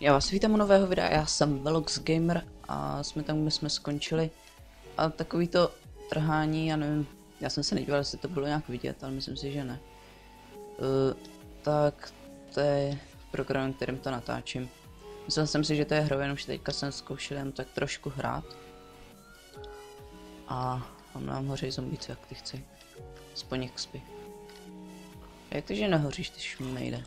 Já vás vítám u nového videa, já jsem Velox Gamer a jsme tam, kde jsme skončili. A takový to trhání, já nevím, já jsem se nedíval, jestli to bylo nějak vidět, ale myslím si, že ne. Tak to je program, kterým to natáčím. Myslel jsem si, že to je hra, jenomže teďka jsem zkoušel jen tak trošku hrát. A mám nám hoří zombíci, jak ty chci. Aspoň XP. Jak to, že nehoříš, ty šmejde?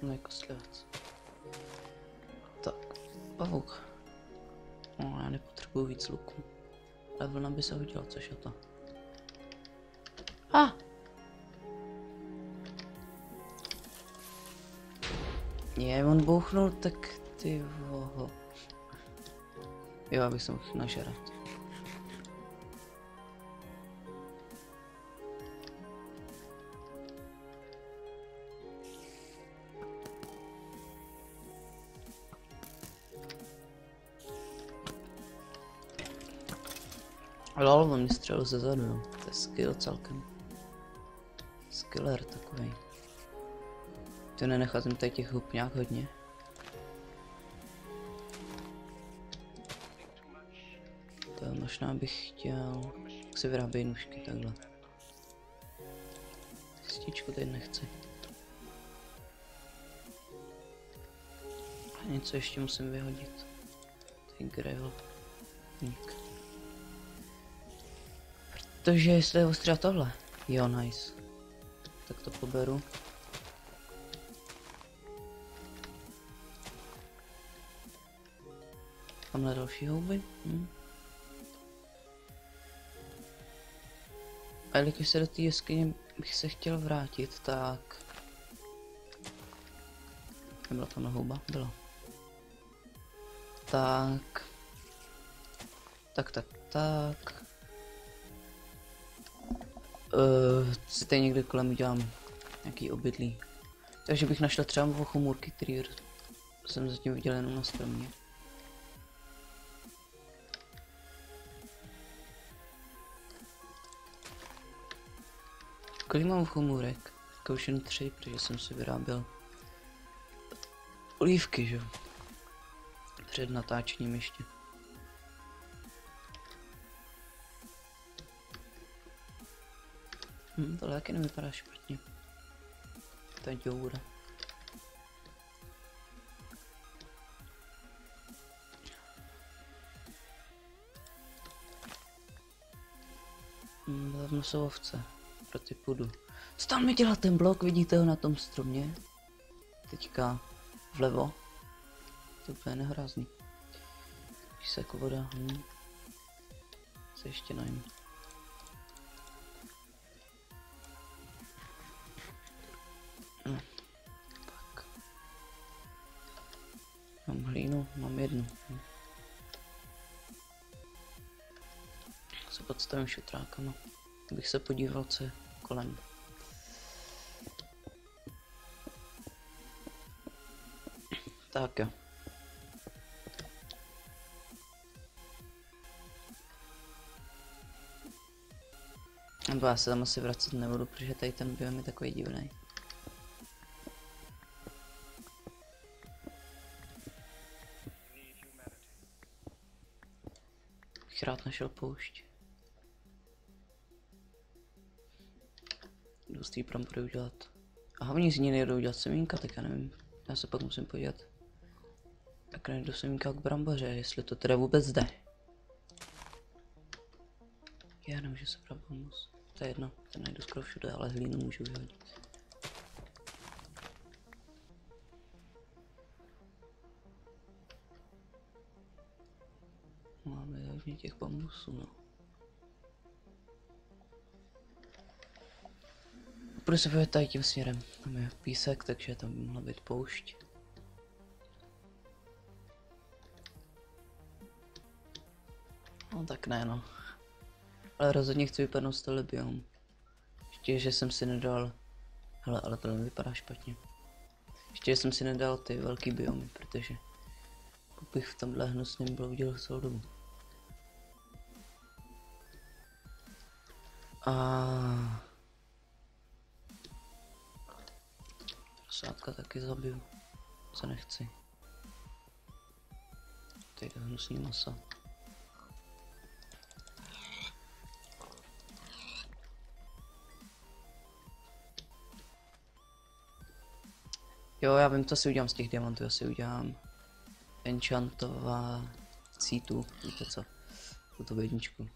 No jako slivec. Tak, pavouk. No, já nepotřebuju víc luku. Ale vlna by se hodila, což je to. Je, on bouchnul, tak ty voho. Jo, abych se mohl nažrat. Lol, on mě střelil ze zadu, jo. To je skill celkem. Skiller takovej. To nenecházím tady těch hub nějak hodně. To možná bych chtěl... Jak se vyrábějí nůžky, takhle. Stičku tady nechci. A něco ještě musím vyhodit. Tady gravel. Nik. Protože jestli je ostřela tohle. Jo, nice. Tak to poberu. Tamhle další houby. A jelikož se do té jeskyně bych se chtěl vrátit, tak... Nebyla tam houba? Byla. Tak... Tak. Si tady někde kolem udělám nějaký obydlí. Takže bych našel třeba chomůrky, který jsem zatím viděl jenom na stromě. Kolik mám chomůrek? Už jen 3, protože jsem si vyráběl olívky, že jo? Před natáčením ještě. Tohle taky nevypadá špatně. To je děura. Dávno jsou ovce. Pro ty půdu. Co tam mi dělá ten blok? Vidíte ho na tom stromě? Teďka vlevo. To je úplně nehrazný. Když se jako voda. Se ještě najím. Tak. Mám hlínu, mám jednu. Se podstavím šutrákama, abych se podíval, co je kolem. Tak jo. Nebo já se tam asi vracet nebudu, protože tady ten biom je takový divný. Bych rád našel poušť. Jdu z té brambory udělat. A oni z ní nejdou udělat semínka, tak já nevím. Já se pak musím podívat. Jak najdu semínka k bramboře, jestli to teda vůbec jde. Já nemůžu se brát bambus. To je jedno, ten najdu skoro všude, ale hlínu můžu vyhodit. Máme hodně těch bambusů, no. Budu se vyhodit tady tím směrem. Tam je písek, takže tam by mohla být poušť. No tak ne, no. Ale rozhodně chci vypadnout z toho biom. Ještě, že jsem si nedal... Hele, ale to nevypadá špatně. Ještě, že jsem si nedal ty velký biomy, protože... bych v tomhle hnusném bloudil celou dobu. Sátka taky zabiju. Co nechci. Tady je hnusný masa. Jo, já vím, co si udělám z těch diamantů, já si udělám enchantovací tu, víte co, tuto jedničku.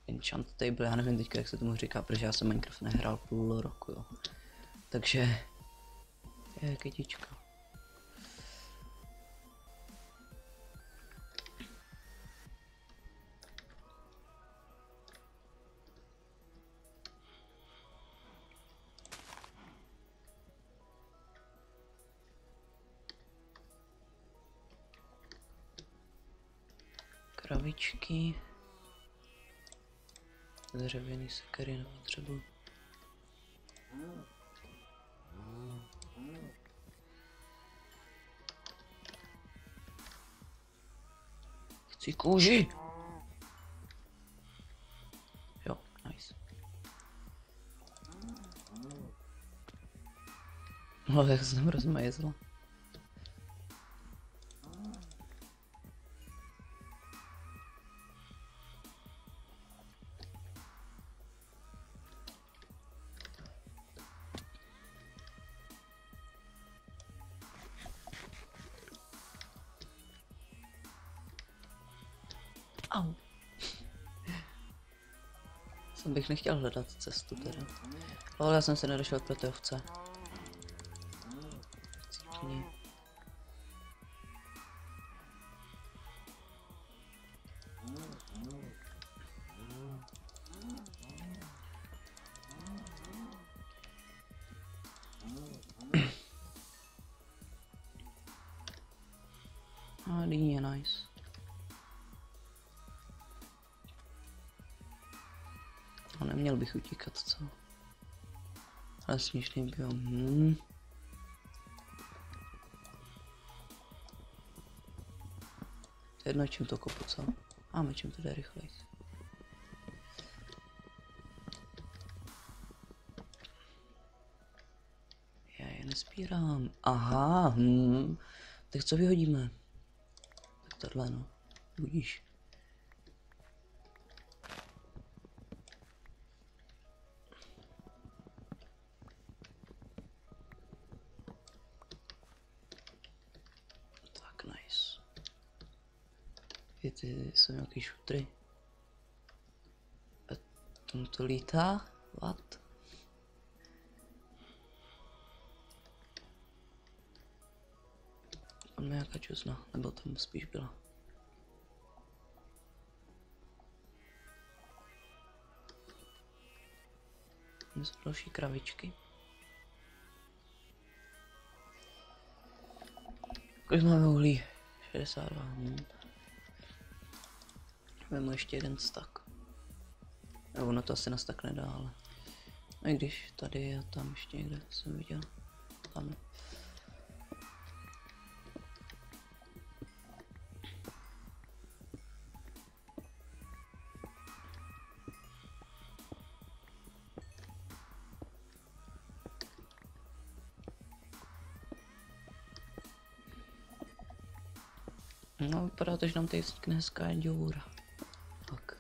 Enchant table, já nevím teďka, jak se tomu říká, protože já jsem Minecraft nehrál půl roku, jo. Takže, je kytička. Kravičky. Dřevěný sekery nepotřebuji. Chci kůži! Jo, nice. No, jak jsem rozmajezla. Au. Jsem bych nechtěl hledat cestu teda. Ale já jsem se nedošel pro ty ovce. Cípni. A nyní je nice. A neměl bych utíkat, co? Ale směšný biom. To je jedno, čím to kopu, co? Máme čím to jde rychleji. Já je nespírám. Aha, tak co vyhodíme? Tak tohle no, budíš. Tak, nice. Ty jsou nějaký šutry. A tam to lítá? What? Tam je nějaká čuzna, nebo tam spíš byla. Tam jsou další kravičky. Kolik máme uhlí? 62. Vemu ještě jeden stack. No, ono to asi na stack nedá, ale... No i když tady a tam ještě někde jsem viděl. Tam. No, vypadá to, že nám tady vznikne hezká děura. Tak.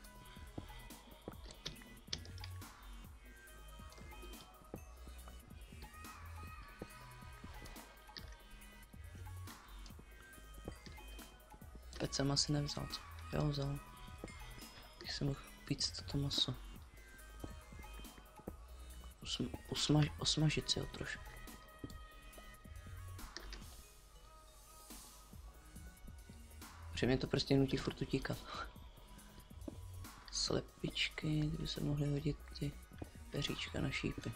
Teď jsem asi nevzal, co? Jo, vzal. Když jsem mohl pít toto maso. Osmažit si ho trošku. Protože mě to prostě nutí furt utíkat. Slepičky, kdyby se mohly hodit ty peříčka na šípy.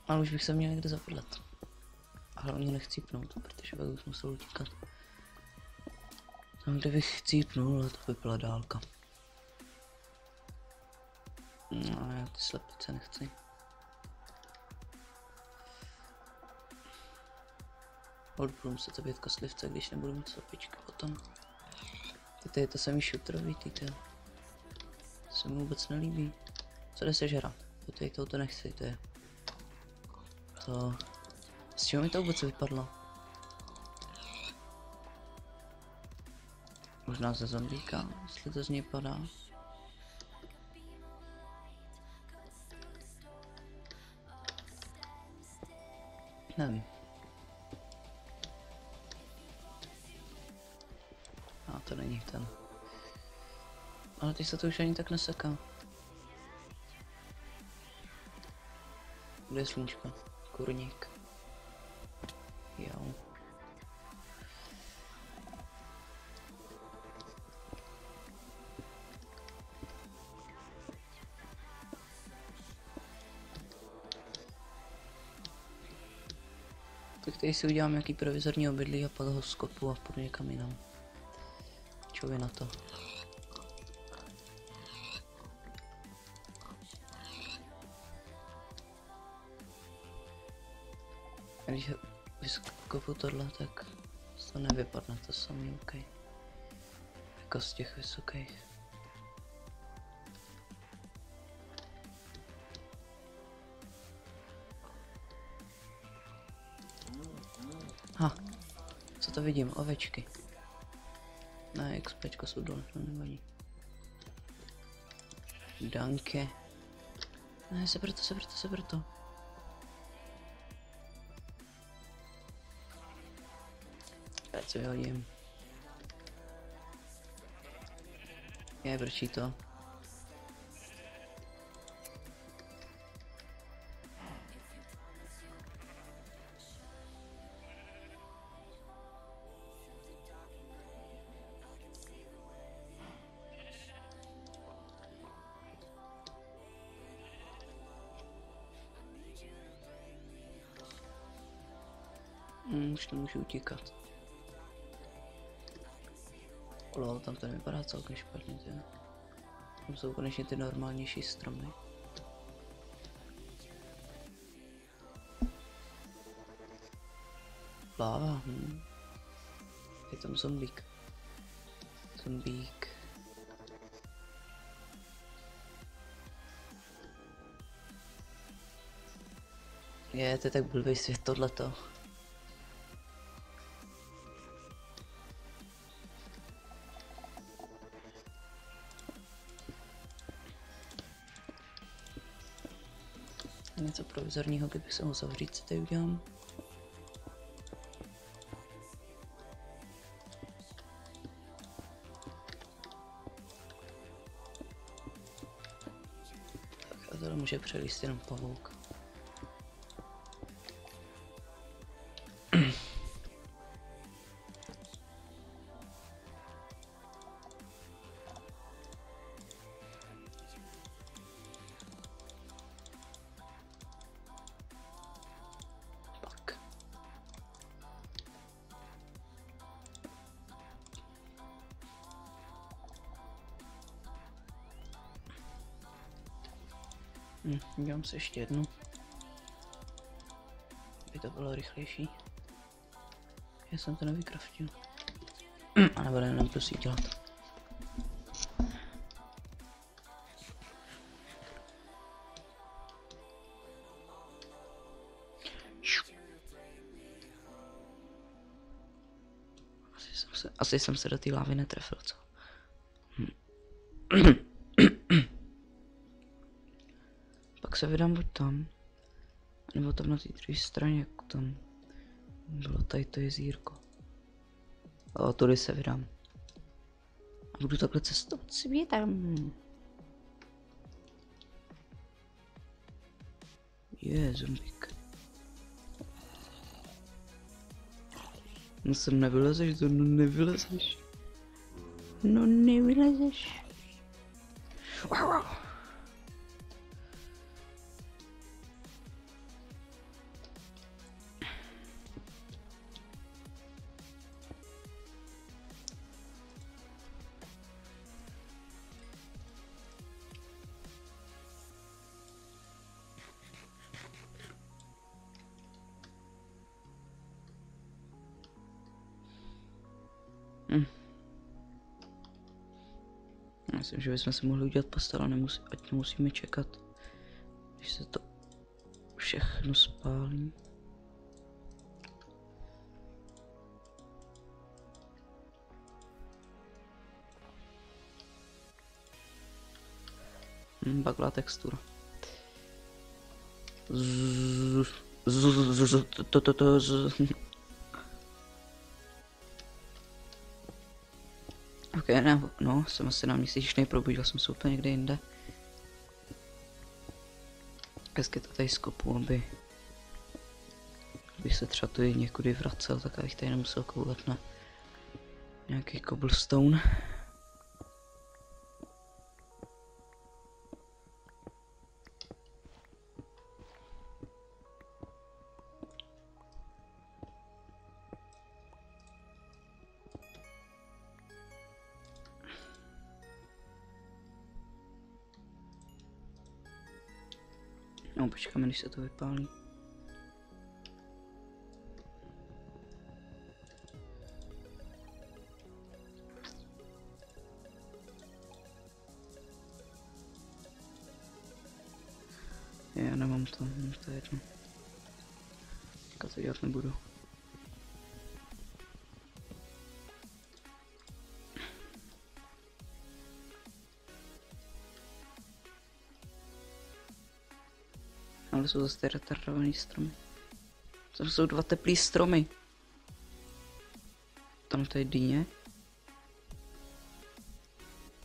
Ale už bych se měl někde zaprdlet. A hlavně nechci pnout, protože pak bych musel utíkat. Tam, kde bych chcípnul, to by byla dálka. No a já ty slepice nechci. Budu muset zabít kostlivce, když nebudu mít slepičky potom. Ty je to samý šutrový, ty. se mi vůbec nelíbí. Co jde sežrat? To nechci, to je... To... Z čeho mi to vůbec vypadlo? Možná ze zombíka, jestli to z něj padá. Nevím. A to není ten. Ale teď se to už ani tak neseká. Kde je sluníčko? Kurník. Jo. Tak tady si udělám nějaký provizorní obydlí a pak ho skopu a půjdu někam jinam. Čo vy na to? A když vyskopu tohle, tak to nevypadne to samý, OK. Jako z těch vysokých. Ha, co to vidím? Ovečky. Ne, XPčko jsou dole, to nevadí. Danke. Ne, seber to. Teď si vyhodím. Je, vrčí to. Už to můžu utíkat. Lol, tam to nevypadá celkem špatně, ty. Tam jsou konečně ty normálnější stromy. Láva, Je tam zombík. Zombík. Je, to je tak blbý svět tohleto. Něco provizorního, kdybych se mohl zavřít, si tady udělám. Tak a tohle může přelíst jenom pavouk. Dělám si ještě jednu, aby to bylo rychlejší. Já jsem to nevykraftil. A nebo jenom to si dělat. Asi jsem se do té lávy netrefil, co? Pak se vydám buď tam, nebo tam na té druhé straně, jak tam bylo tady to jezírko. A tudy se vydám. A budu takhle cestovat světem. Je, zombík. No sem nevylezeš, to no nevylezeš. No nevylezeš. Wow. Myslím, že bychom si mohli udělat postel, ať nemusíme čekat, když se to všechno spálí. Baglá textura. Ok, ne, no, jsem asi náměsíčnej, probudil jsem se úplně někde jinde. Hezky to tady skopu, abych se třeba tu někudy vracel, tak abych tady nemusel koulet na nějaký cobblestone. No, počkáme, než se to vypálí. Já nemám to je jedno. Teďka to dělat nebudu. Ale jsou zase retardovaný stromy. Tam jsou dva teplý stromy. Tam to je dýně.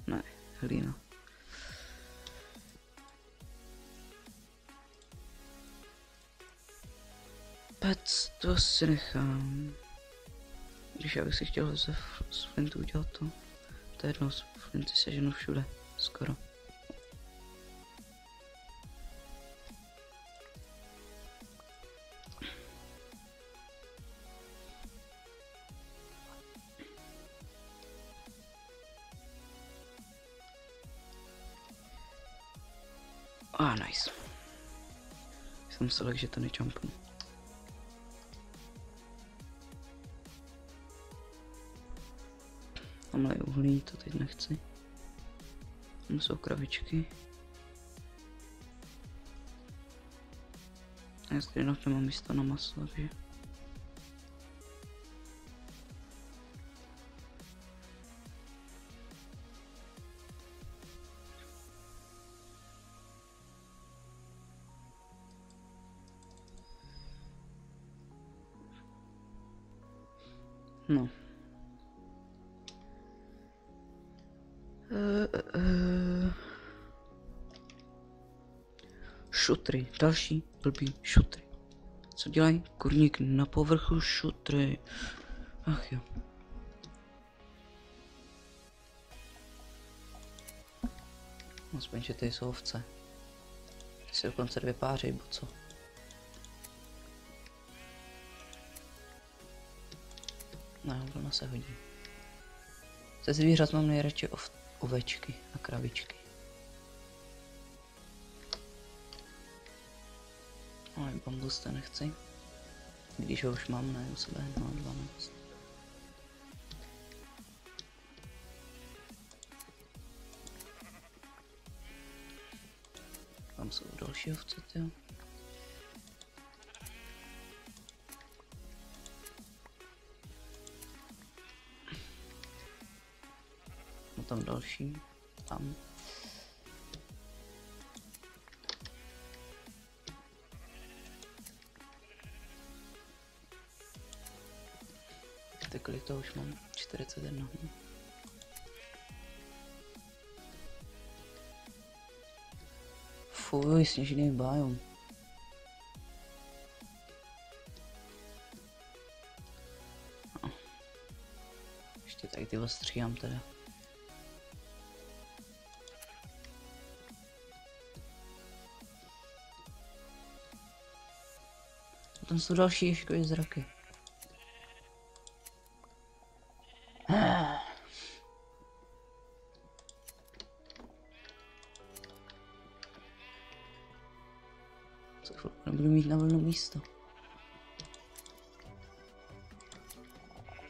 Ne, hlína. Pec, to si nechám. Když já bych si chtěl ze flintu udělat to. To je jedno, z flinty seženu všude. Skoro. Nice. Jsem myslel, že to nejumpnu. Tamhle je uhlí, to teď nechci. Tam jsou kravičky. A já stejně nemám místo na maso, takže... No. Šutry, další blbý šutry. Co dělají? Kurník na povrchu šutry. Ach jo. Aspoň, že tady jsou ovce. Ty se dokonce dvě pářejí, bo co? Ne, vlna se hodí. Ze zvířat mám nejradši ovečky a kravičky. Ale bambus to nechci. Když ho už mám, ne u sebe, no 12. Tam jsou další ovce, jo. No tam další, tam. Tak kolik to už mám? 41. Fuj, sněžný biom. No. Ještě tady ty ostříhám teda. A tam jsou další ješkový zraky. Nebudu mít na volno místo.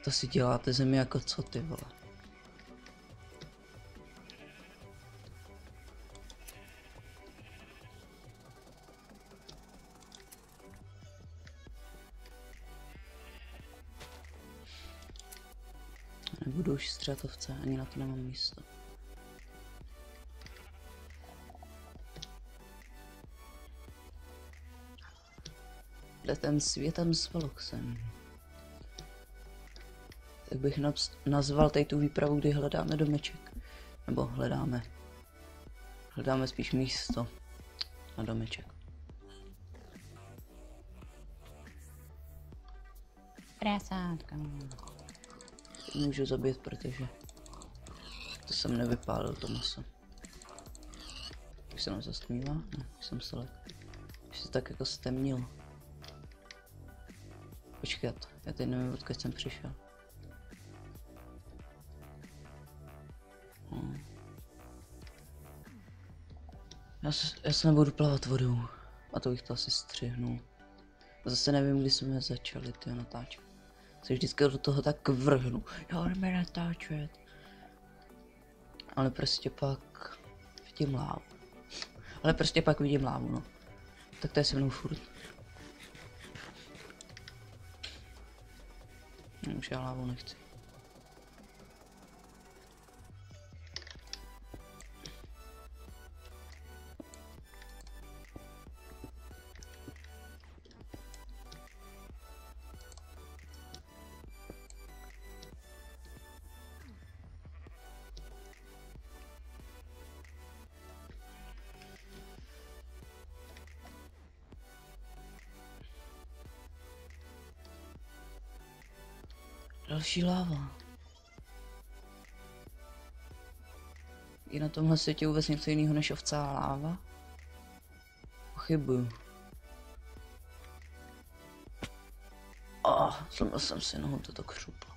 To si děláte zemi jako co, ty vole. nebudu už střetovce, ani na to nemám místo. Kde ten světem s Veloxem? Tak bych nazval tady tu výpravu, kdy hledáme domeček. Nebo hledáme spíš místo na domeček. Prasátka. Můžu zabít, protože to jsem nevypálil to maso. Už se nám zastmívá? Ne, už jsem se lek. Už se tak jako stemnil. Počkat, já teď nevím, odkud jsem přišel. Já se nebudu plavat vodou. A to bych to asi střihnul. Zase nevím, kdy jsme začali ty natáčet. Se vždycky do toho tak vrhnu. Jo, jdeme natáčet. Ale prostě pak vidím lávu. No. Tak to je se mnou furt. No, už já lávu nechci. Další láva. Je na tomhle světě vůbec něco jiného než ovcá láva? Pochybuju. Zlomil jsem si nohu, toto křuplo.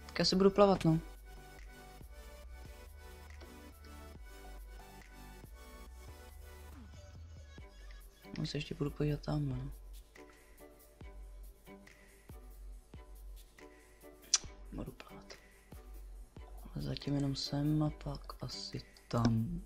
Tak já si budu plavat, no. No se ještě budu podívat tam, no. Budu plavat. Ale zatím jenom sem a pak asi tam.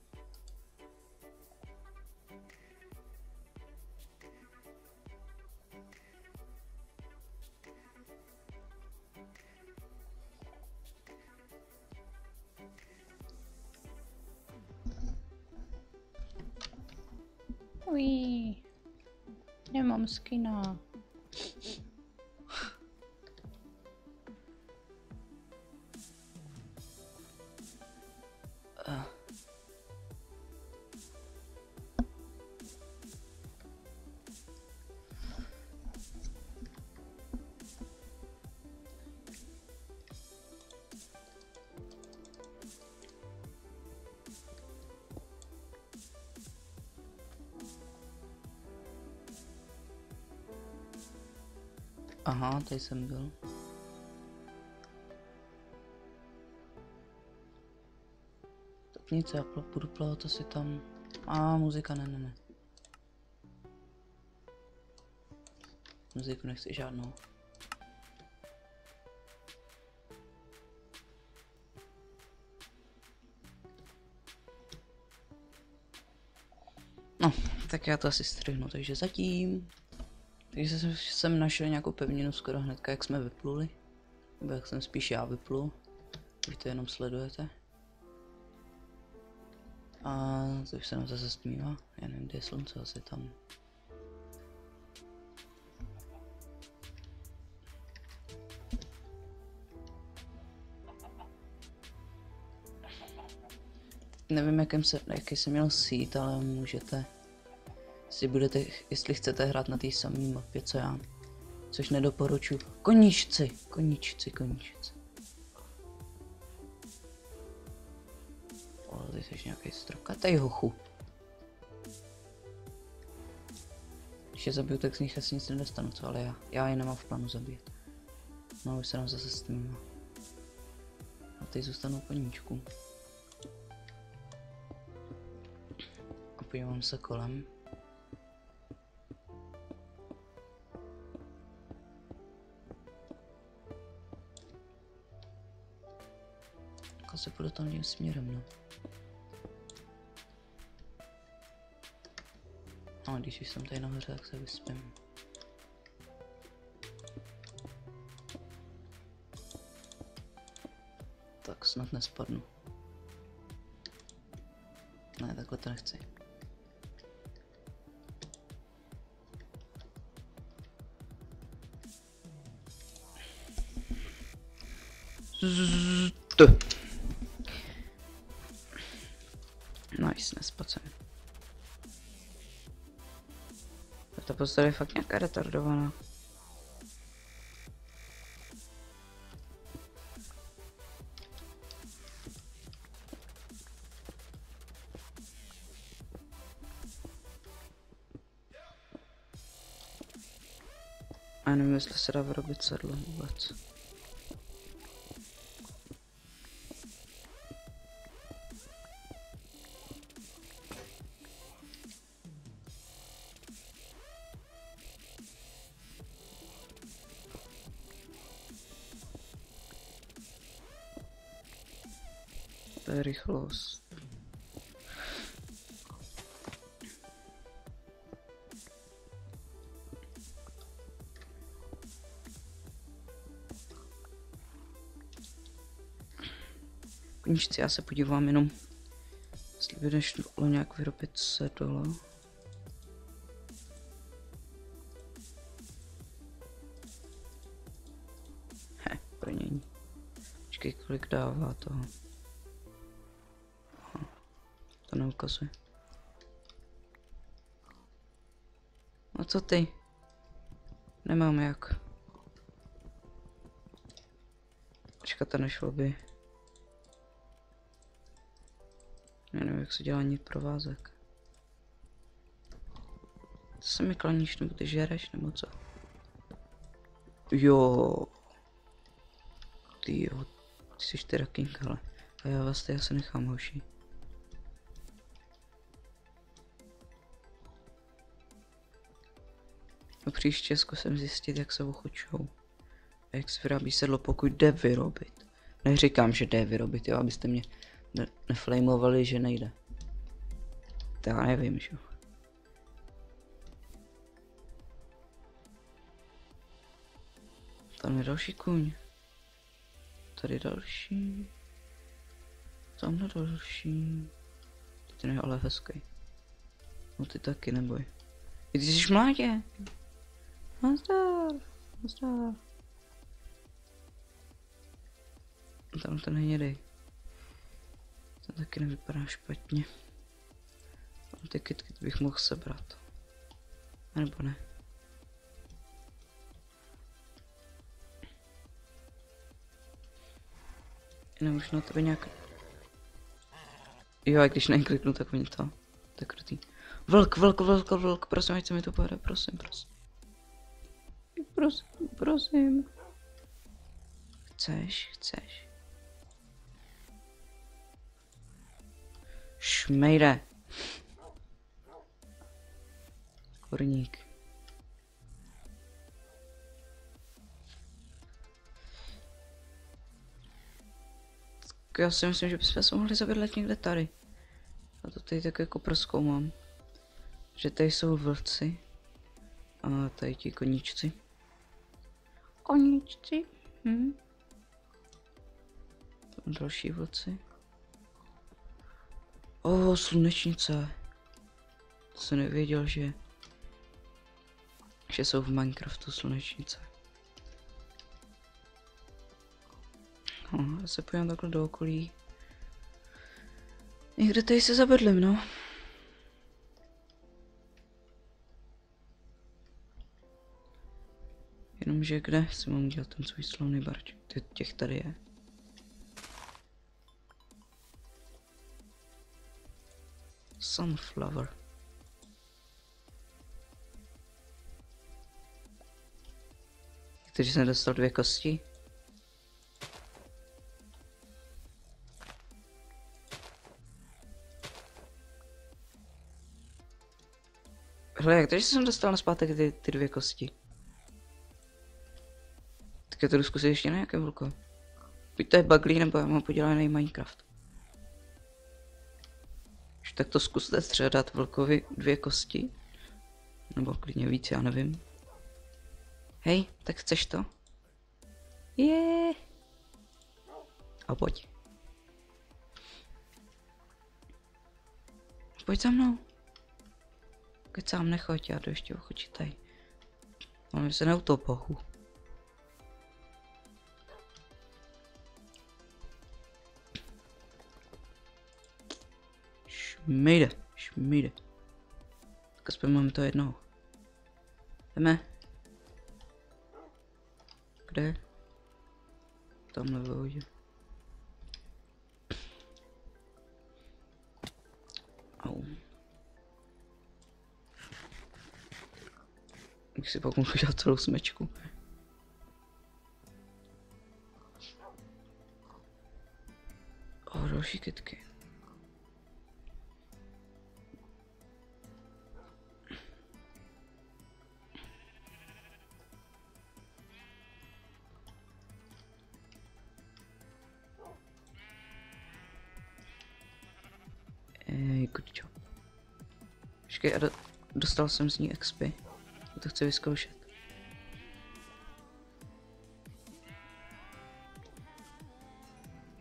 Ují, nemám skina. Aha, tady jsem byl. Tak nic, já budu plavat asi tam. Muzika, ne. Muziku nechci žádnou. No, tak já to asi střihnu, takže zatím. Takže jsem našel nějakou pevninu skoro hnedka, jak jsme vypluli. Nebo jak jsem spíš já vyplul. Vy to jenom sledujete. A to už se nám zase stmívá. Já nevím, kde je slunce, asi tam. Nevím, jaký jsem měl sít, ale můžete. Jestli chcete hrát na té samé mapě, co já. Což nedoporučuji. Koníčci. Ty jsi nějaký strokatej hochu. Když je zabiju, tak z nich asi nic nedostanu, co? Ale já je nemám v plánu zabít. No, už se nám zase stmívá. A teď zůstanou koníčku. A podívám se kolem. Se půjdu tam tím směrem, no. Ale když už jsem tady nahoře, tak se vyspím. Tak snad nespadnu. Ne, takhle to nechci. Nice, nespadl jsem. Ta postava je fakt nějaká retardovaná. A nevím, jestli se dá vyrobit sedlo vůbec. To je rychlost. Koničci, já se podívám jenom, jestli by nešlo nějak vyrobit sedlo. Brnění. Počkej, kolik dává toho. Aha, to neukazuje. No co ty? Nemám jak. Počkat, to nešlo by. Já nevím, jak se dělá nic provázek. To se mi klaníš, nebo ty žereš, nebo co? Jo. Ty jo, ty jsi teda king, ale. A já vás tady asi nechám, hoši. No příště zkusím zjistit, jak se ochučou. A jak se vyrábí sedlo, pokud jde vyrobit. Neříkám, že jde vyrobit, jo, abyste mě neflamovali, že nejde. To já nevím, že jo. Tam je další kůň. Tady další. Tamhle další. Ten je ale hezký. No ty taky, neboj. Ty jsi mládě. Nazdar. Nazdar. Tam ten hnědej. Ten taky nevypadá špatně. Tam ty kytky bych mohl sebrat. A nebo ne. Jenom už na tebe nějak... Jo, a když nekliknu, tak oni to. To je krutý. Vlk, prosím, ať se mi to povede, prosím. Prosím. Chceš? Šmejde. Korník. Já si myslím, že bychom se mohli zabydlet někde tady. A to tady tak jako prozkoumám. Že tady jsou vlci. A tady ti koníčci. Koníčci? Tam další vlci. Slunečnice. To jsem nevěděl, že jsou v Minecraftu slunečnice. Já se pojďám takhle do okolí. Někde tady se zabydlím, no. Jenomže kde si mám udělat ten svůj slavný barček? Těch tady je. Sunflower. Takže jsem dostal 2 kosti. Hele, jak takže jsem dostal naspátek ty 2 kosti? Tak já to jdu zkusit ještě na nějaké vlko. Buď to je buglí, nebo já mám podělaný Minecraft. Tak to zkuste třeba dát vlkovi 2 kosti. Nebo klidně víc, já nevím. Hej, tak chceš to? A pojď. pojď za mnou. Kecám, nechoď, já jdu ještě ochočitej. Máme se neutopohu. Šmejde. Tak aspoň máme to jednou. Jdeme. Kde? Tamhle ve vodě. Au. Jak si pak mohl dělat celou smečku. Další kytky. Good job. Počkej, a dostal jsem z ní XP. Já to chci vyzkoušet.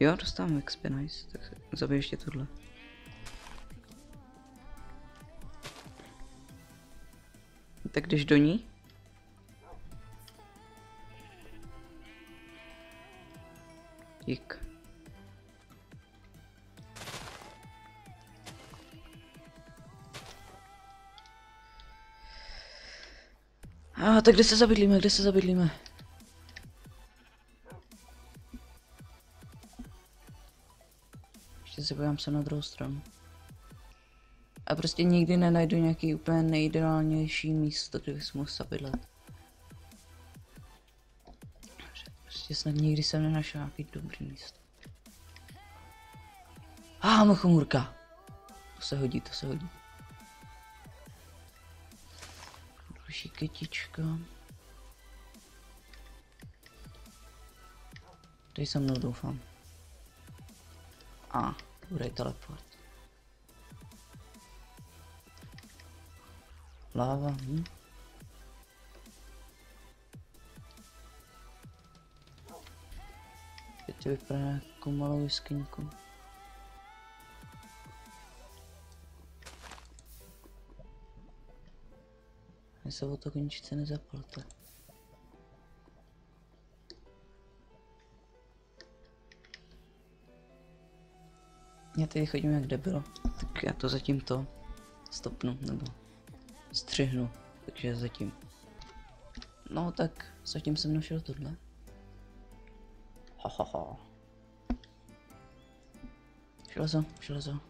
Jo, dostávám XP, nice. Tak zabij ještě tohle. Tak jdeš do ní? Dík. Tak kde se zabydlíme? Ještě se podívám se na druhou stranu. A prostě nikdy nenajdu nějaký úplně nejideálnější místo, kde bych mohl zabydlet. Prostě snad nikdy jsem nenašel nějaký dobrý místo. Chmůrka. To se hodí. Další kytička. Tady se mnou doufám. Dobrý teleport. Láva, Teď to vypadá nějakou malou jeskyňku. Mě se o to koničice nezapalte. Já tady chodím jak debil, tak já to zatím stopnu, nebo střihnu, takže zatím. No tak zatím jsem našel tohle. Železo.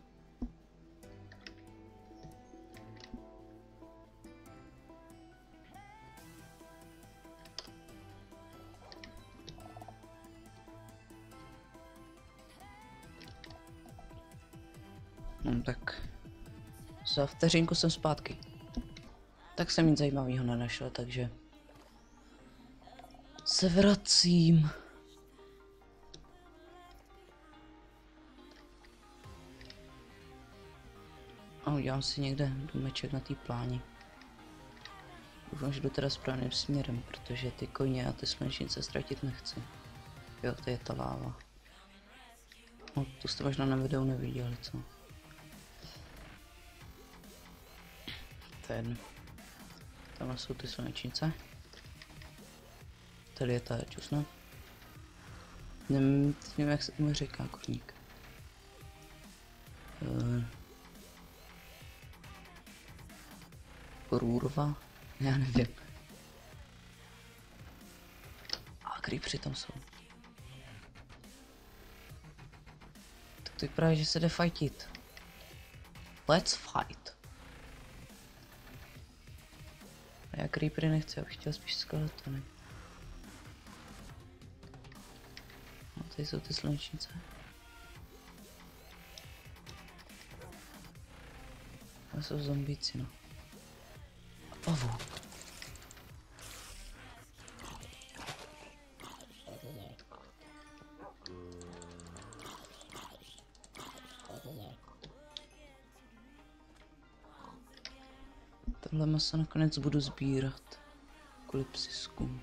Tak za vteřinku jsem zpátky. Tak jsem nic zajímavého nenašel, takže se vracím. A udělám si někde domeček na té pláni. Doufám, že jdu teda správným směrem, protože ty koně a ty slunečnice ztratit nechci. Jo, to je ta láva. No, tu jste možná na videu neviděli, co? Tamhle jsou ty slunečnice. Tady je ta čusna. Nevím, jak se tomu říká, koník. Růrva? Já nevím. A creepery tam jsou. Tak to vypadá, že se jde fightit. Let's fight. A já creepery nechci, já bych chtěl spíš skeletony. No, tady jsou ty slunečnice. To jsou zombíci, no. Pavouk. Tohle maso nakonec budu sbírat kvůli psiskům.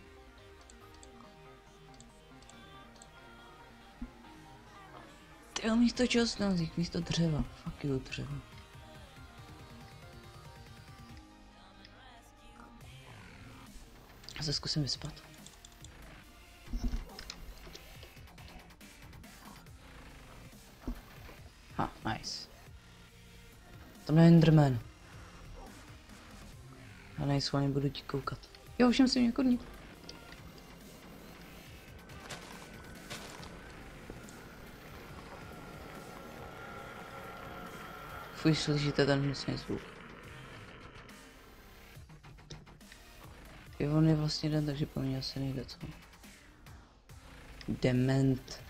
Tyjo, místo česnazík, místo dřeva. Fuck you, dřeva. Já se zkusím vyspat. Nice. Tam je Enderman. Já nejsváně budu ti koukat. Jo, už jsem jako ní. Fuj, slyšíte ten hnusný zvuk. Jo, on je vlastně den, takže po mně asi nejde, co? Dement.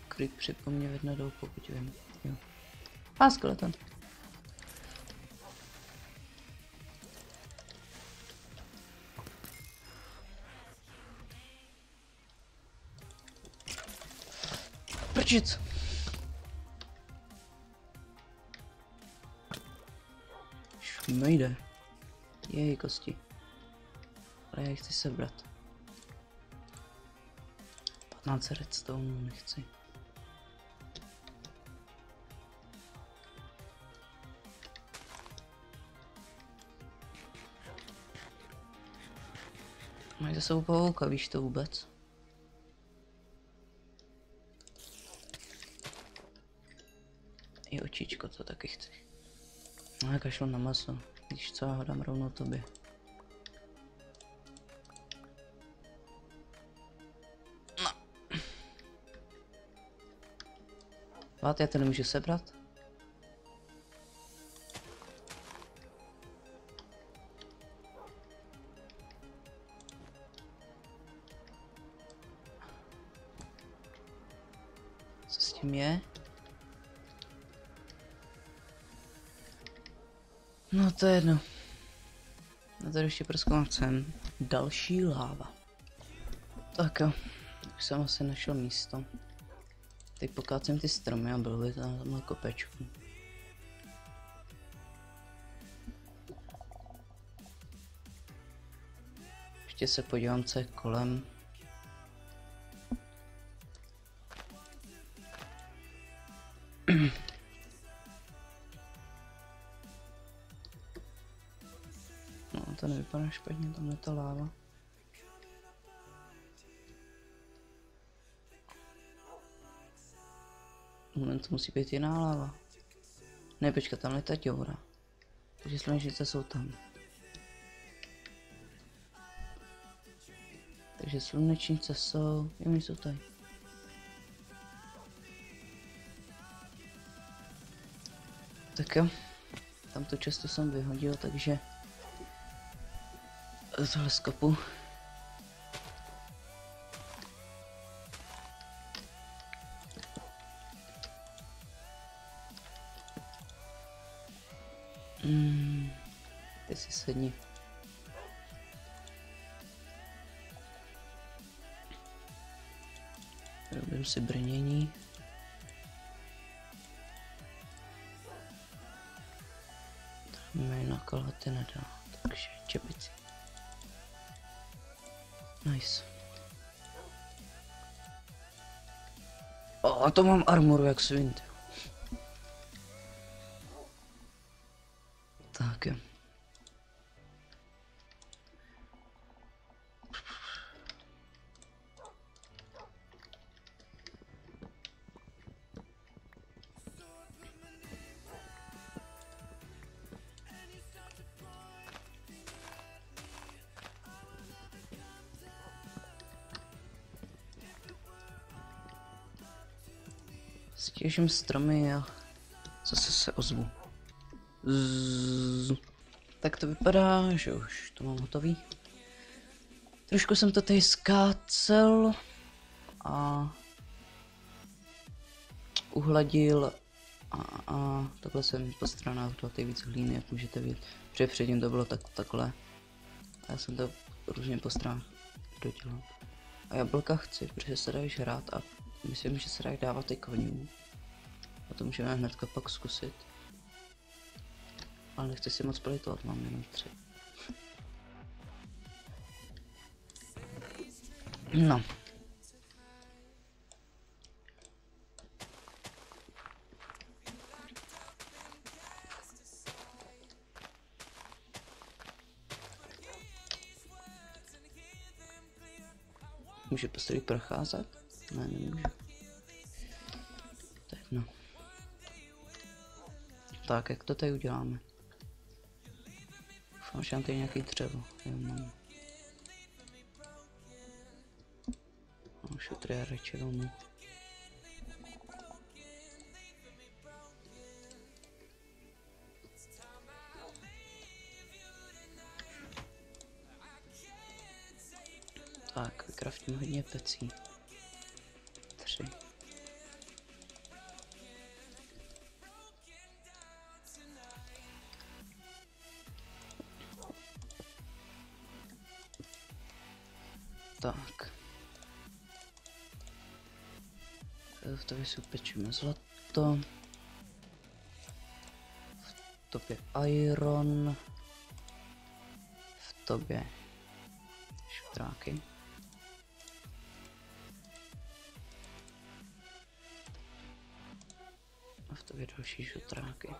Creep připomně vedne dolů, pokud vím. Jo. A skeleton. Prčic! Šmejde. Jej, kosti. Ale já je chci sebrat. 15 redstone nechci. Mají za sebou pavouka, víš to vůbec? I očičko, to taky chci. No já kašlu na maso, víš co, já ho dám rovnou tobě. No. Vát, já to nemůžu sebrat? Co s tím je? No to je jedno. Já tady ještě prozkoumat sem. Další láva. Tak jo, už jsem asi našel místo. Teď pokácím ty stromy a bylo by tamhle kopečku. Ještě se podívám, co je kolem. No, to nevypadá špatně, tam je ta láva. Moment, to musí být jiná láva. Ne, počkat, tam je ta děura. Takže slunečnice jsou tam. Takže slunečnice jsou, oni jsou tady. Tak jo, tam tu často jsem vyhodil, takže tohle skopu. Ty si sedni. Robím si brnění. Mě na kalhoty nedá, takže čepici. Nice. A to mám armoru jak svin. Tak jo. Stěžím stromy a zase se ozvu. Tak to vypadá, že už to mám hotový. Trošku jsem to tady skácel a uhladil a takhle jsem po stranách dal tady víc hlíny, jak můžete vidět. Protože předtím to bylo takhle. A já jsem to různě po stranách dodělal. A jablka chci, protože se dají žrát a myslím, že se dají dávat i konňům. A to můžeme hnedka pak zkusit. Ale nechci si moc plitovat, mám jenom 3. No. Může postavit procházet? Ne, nemůže. Tak no. Tak, jak to tady uděláme? Už mám tady nějaký dřevo. Jo, mám. Už je tady radši domů. Tak, vykraftím hodně pecí. 3. Tak. V tobě si upečíme zlato. V tobě iron. V tobě šutráky. A v tobě další šutráky.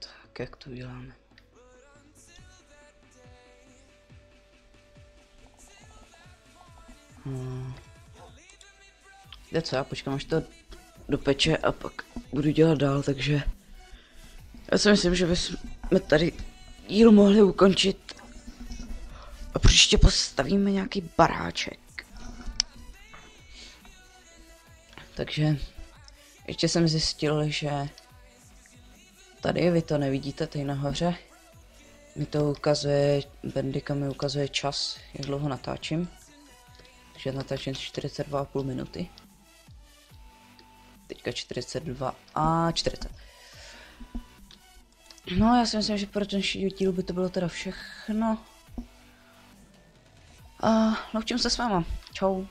Tak, jak to uděláme? Jde co, já počkám, až to dopeče a pak budu dělat dál, takže já si myslím, že bychom tady díl mohli ukončit a příště postavíme nějaký baráček. Takže ještě jsem zjistil, že tady vy to nevidíte, tady nahoře mi to ukazuje, Bandika mi ukazuje čas, jak dlouho natáčím. Takže natáčím 42,5 minuty. Teďka 42 a 40. No, já si myslím, že pro dnešní díl by to bylo teda všechno. A loučím se s váma. Čau.